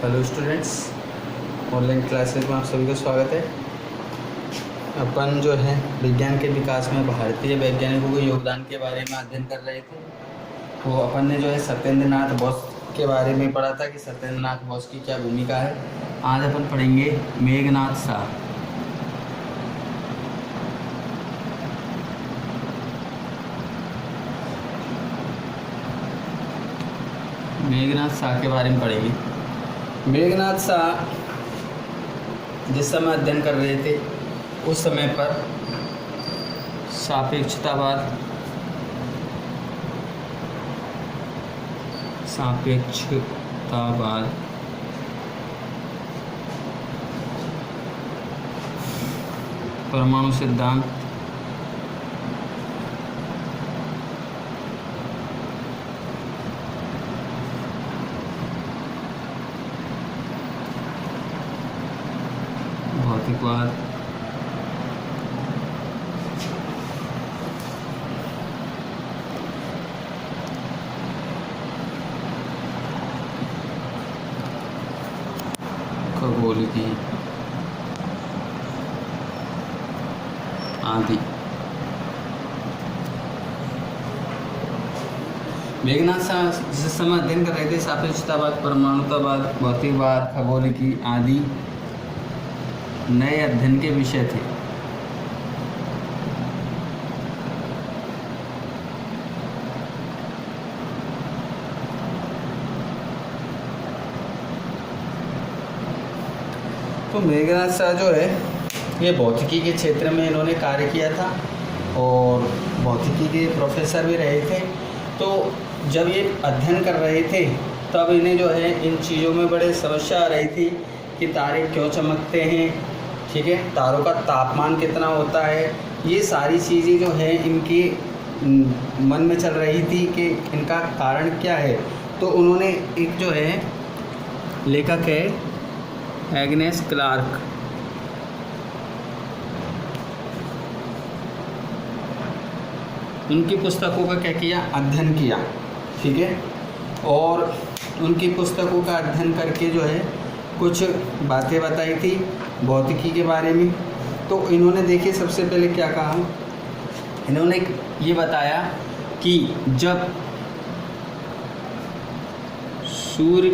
Hello students, online classes में आप सभी का स्वागत है। अपन जो है विज्ञान के विकास में भारतीय वैज्ञानिकों के योगदान के बारे में अध्ययन कर रहे थे। तो अपन ने जो है सत्येंद्र नाथ बोस के बारे में पढ़ा था कि सत्येंद्र नाथ बोस की क्या भूमिका है। आज अपन पढ़ेंगे मेघनाथ शाह। मेघनाथ शाह के बारे में पढ़ेंगे। मेघनाथ शाह जिस समय अध्ययन कर रहे थे उस समय पर सापेक्षतावाद परमाणु सिद्धांत, भौतिकवाद, खगोलिकी आदि। मेघनाथ शाह जिस समय अध्ययन कर रहे थे सापेक्षतावाद, परमाणुतावाद, भौतिकवाद, खगोलिकी आदि नए अध्ययन के विषय थे। तो मेघनाथ शाह जो है ये भौतिकी के क्षेत्र में इन्होंने कार्य किया था और भौतिकी के प्रोफेसर भी रहे थे। तो जब ये अध्ययन कर रहे थे तब इन्हें जो है इन चीज़ों में बड़े समस्या आ रही थी कि तारे क्यों चमकते हैं, ठीक है, तारों का तापमान कितना होता है, ये सारी चीज़ें जो है इनकी मन में चल रही थी कि इनका कारण क्या है। तो उन्होंने एक जो है लेखक है एग्नेस क्लार्क, उनकी पुस्तकों का क्या किया, अध्ययन किया, ठीक है, और उनकी पुस्तकों का अध्ययन करके जो है कुछ बातें बताई थी भौतिकी के बारे में। तो इन्होंने देखिए सबसे पहले क्या कहा, इन्होंने ये बताया कि जब सूर्य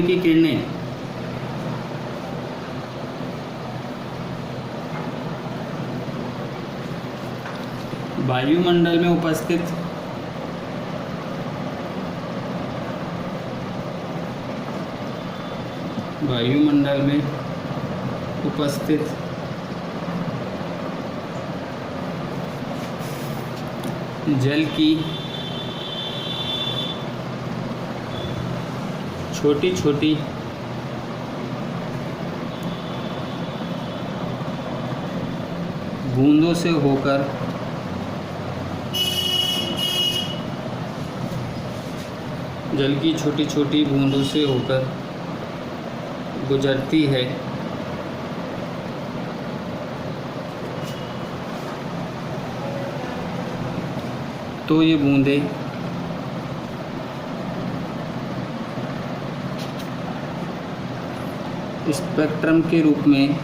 की किरणें वायुमंडल में उपस्थित जल की छोटी छोटी बूंदों से होकर गुजरती है, तो ये बूंदें स्पेक्ट्रम के रूप में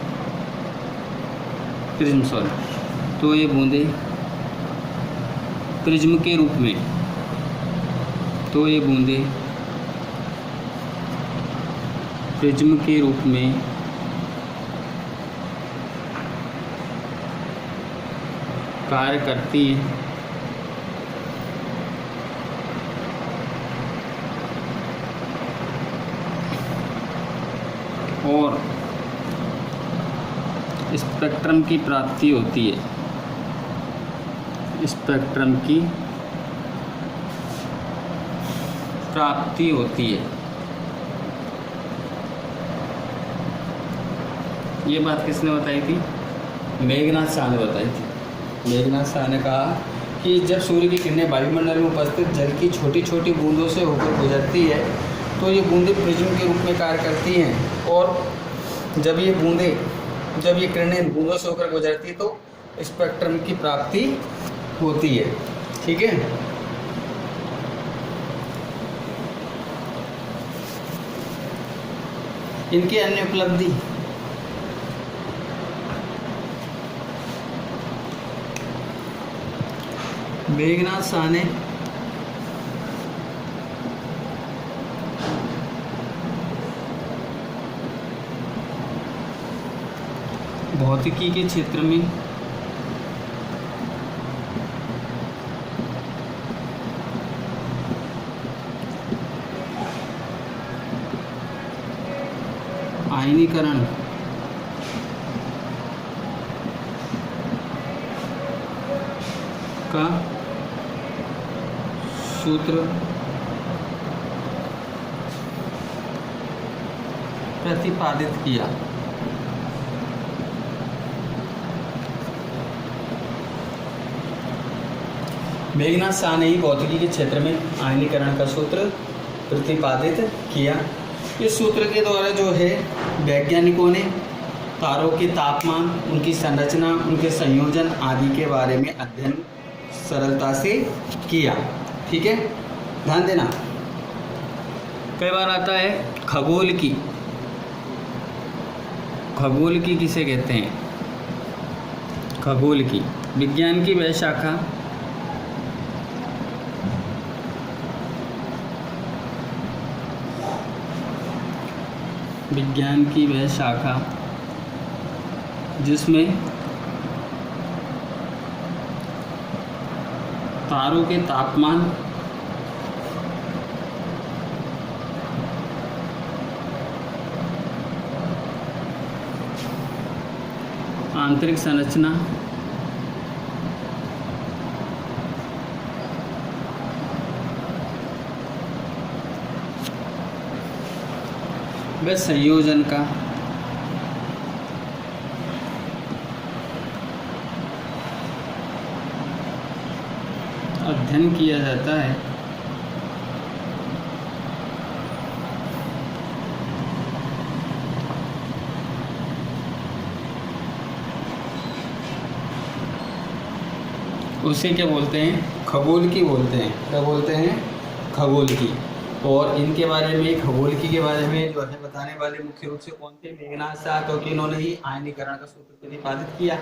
प्रिज्म के रूप में कार्य करती है और स्पेक्ट्रम की प्राप्ति होती है। ये बात किसने बताई थी? मेघनाथ शाह ने बताई थी। मेघनाथ शाह ने कहा कि जब सूर्य की किरणें वायुमंडल में उपस्थित जल की छोटी छोटी बूंदों से होकर गुजरती है तो ये बूंदें प्रिज्म के रूप में कार्य करती हैं, और जब ये किरणें बूंदों से होकर गुजरती है तो स्पेक्ट्रम की प्राप्ति होती है, ठीक है। इनकी अन्य उपलब्धि। मेघनाथ शाह ने भौतिकी के क्षेत्र में आयनीकरण का सूत्र प्रतिपादित किया। मेघनाथ शाह ने ही भौतिकी के क्षेत्र में आयनीकरण का सूत्र प्रतिपादित किया। इस सूत्र के द्वारा जो है वैज्ञानिकों ने तारों के तापमान, उनकी संरचना, उनके संयोजन आदि के बारे में अध्ययन सरलता से किया। ठीक है, ध्यान देना। कई बार आता है खगोल की। खगोल की किसे कहते हैं? खगोल की विज्ञान की वह शाखा जिसमें तारों के तापमान, आंतरिक संरचना, व संयोजन का अध्ययन किया जाता है। उसे क्या बोलते हैं? खगोल की बोलते हैं। क्या बोलते हैं? खगोल की। और इनके बारे में, खगोल की के बारे में जो है बताने वाले मुख्य रूप से कौन थे? मेघनाथ शाह, क्योंकि इन्होंने ही आयनीकरण का सूत्र प्रतिपादित किया,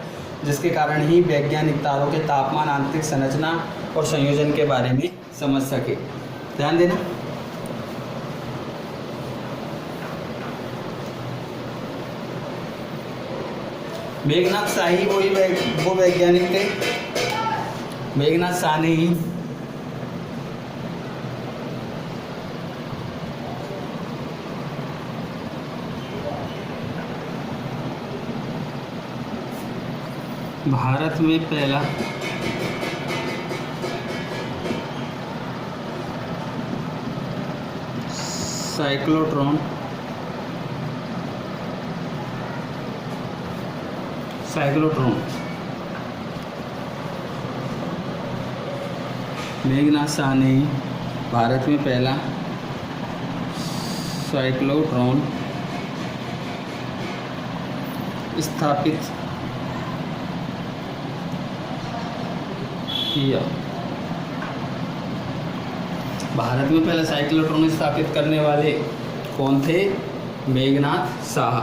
जिसके कारण ही वैज्ञानिक तारों के तापमान, आंतरिक संरचना और संयोजन के बारे में समझ सके। ध्यान देना। मेघनाथ शाह ही वो वैज्ञानिक थे। मेघनाथ शाह ने ही भारत में पहला साइक्लोट्रॉन मेघनाथ शाह ने भारत में पहला साइक्लोट्रॉन स्थापित किया। भारत में पहला साइक्लोट्रॉन स्थापित करने वाले कौन थे? मेघनाथ शाह।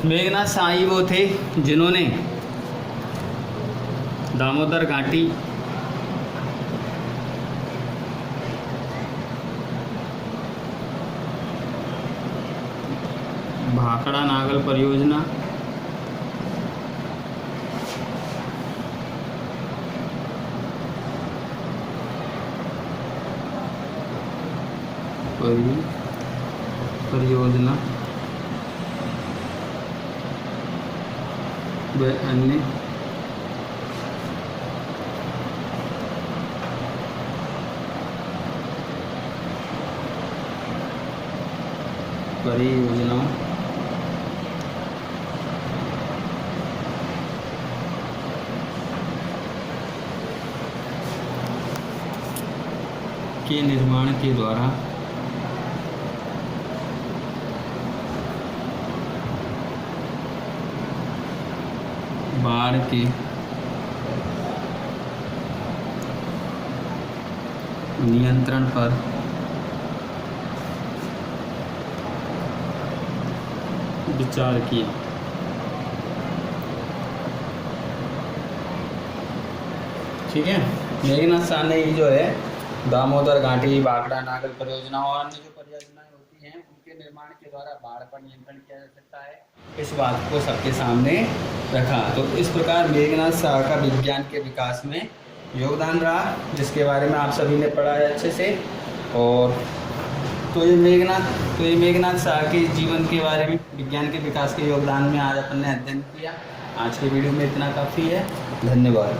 मेघनाथ शाह ही वो थे जिन्होंने दामोदर घाटी, भाखड़ा नागल परियोजना, व अन्य परियोजनाओं के निर्माण के द्वारा बाढ़ के नियंत्रण पर विचार किया। ठीक है। मेघनाथ शाह ने जो है दामोदर घाटी, भाखड़ा नागल परियोजना और अन्य जो परियोजनाएं होती हैं उनके निर्माण के द्वारा बाढ़ पर नियंत्रण किया जा सकता है, इस बात को सबके सामने रखा। तो इस प्रकार मेघनाथ शाह का विज्ञान के विकास में योगदान रहा, जिसके बारे में आप सभी ने पढ़ा है अच्छे से। और तो ये मेघनाथ शाह के जीवन के बारे में, विज्ञान के विकास के योगदान में आज अपन ने अध्ययन किया। आज के वीडियो में इतना काफ़ी है। धन्यवाद।